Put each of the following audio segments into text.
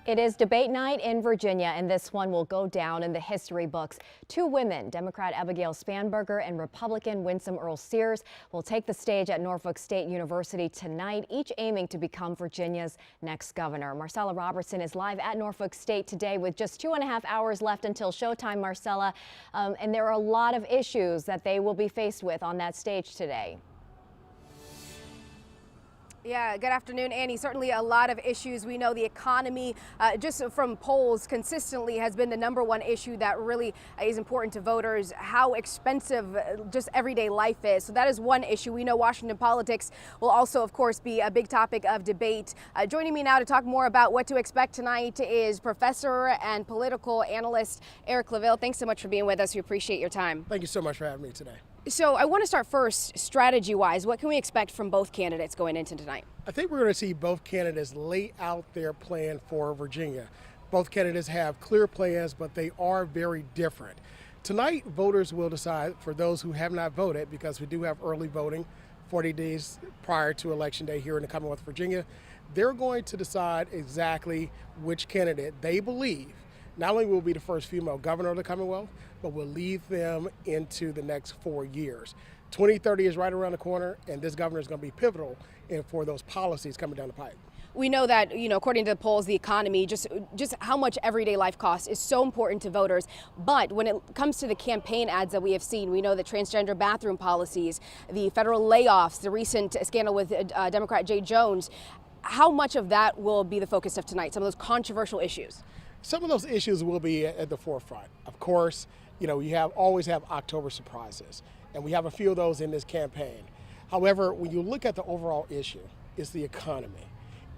It is debate night in Virginia, and this one will go down in the history books. Two women, Democrat Abigail Spanberger and Republican Winsome Earle-Sears, will take the stage at Norfolk State University tonight, each aiming to become Virginia's next governor. Marcella Robertson is live at Norfolk State today with just 2.5 hours left until showtime, Marcella. And there are a lot of issues that they will be faced with on that stage today. Yeah, good afternoon, Annie. Certainly a lot of issues. We know the economy, just from polls, consistently has been the #1 issue that really is important to voters, how expensive just everyday life is. So that is one issue. We know Washington politics will also, of course, be a big topic of debate. Joining me now to talk more about what to expect tonight is professor and political analyst Eric LaVille. Thanks so much for being with us. We appreciate your time. Thank you so much for having me today. So I want to start first, strategy-wise. What can we expect from both candidates going into tonight? I think we're going to see both candidates lay out their plan for Virginia. Both candidates have clear plans, but they are very different. Tonight, voters will decide, for those who have not voted, because we do have early voting 40 days prior to Election Day here in the Commonwealth of Virginia, they're going to decide exactly which candidate they believe not only will be the first female governor of the Commonwealth, but will lead them into the next 4 years. 2030 is right around the corner, and this governor is going to be pivotal for those policies coming down the pipe. We know that, according to the polls, the economy, just how much everyday life costs is so important to voters. But when it comes to the campaign ads that we have seen, we know the transgender bathroom policies, the federal layoffs, the recent scandal with Democrat Jay Jones, how much of that will be the focus of tonight, some of those controversial issues? Some of those issues will be at the forefront. Of course, you always have October surprises, and we have a few of those in this campaign. However, when you look at the overall issue, it's the economy.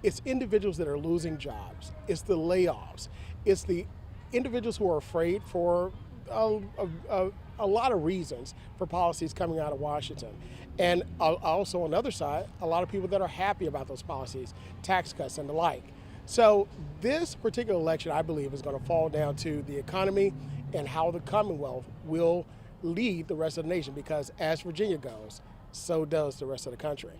It's individuals that are losing jobs. It's the layoffs. It's the individuals who are afraid for a lot of reasons for policies coming out of Washington. And also on the other side, a lot of people that are happy about those policies, tax cuts and the like. So this particular election, I believe, is going to fall down to the economy and how the Commonwealth will lead the rest of the nation, because as Virginia goes, so does the rest of the country.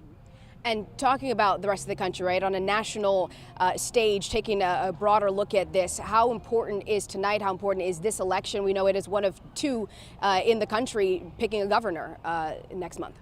And talking about the rest of the country, right, on a national stage, taking a broader look at this, how important is tonight, how important is this election? We know it is one of two in the country picking a governor next month.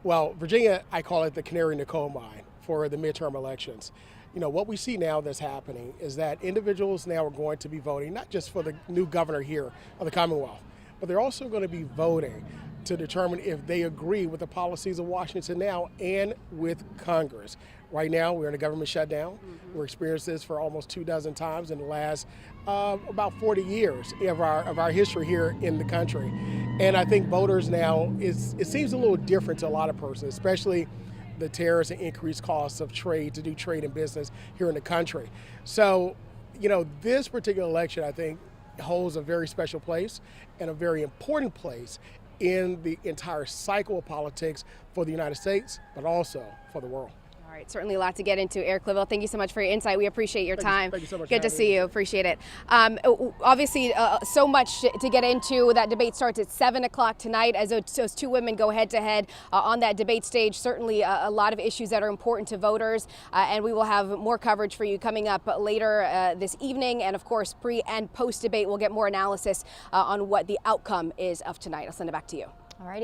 Well, Virginia, I call it the canary in the coal mine for the midterm elections. What we see now that's happening is that individuals now are going to be voting, not just for the new governor here of the Commonwealth, but they're also going to be voting to determine if they agree with the policies of Washington now and with Congress. Right now, we're in a government shutdown. We're experiencing this for almost 24 times in the last about 40 years of our history here in the country. And I think voters now, it seems a little different to a lot of persons, especially the tariffs and increased costs of trade, to do trade and business here in the country. So, this particular election, I think, holds a very special place and a very important place in the entire cycle of politics for the United States, but also for the world. All right, certainly a lot to get into. Eric LaVille, thank you so much for your insight. We appreciate your time. Thank you so much. Good to see you. Appreciate it. Obviously, so much to get into. That debate starts at 7 o'clock tonight as those two women go head-to-head on that debate stage. Certainly a lot of issues that are important to voters, and we will have more coverage for you coming up later this evening. And, of course, pre- and post-debate, we'll get more analysis on what the outcome is of tonight. I'll send it back to you. All righty.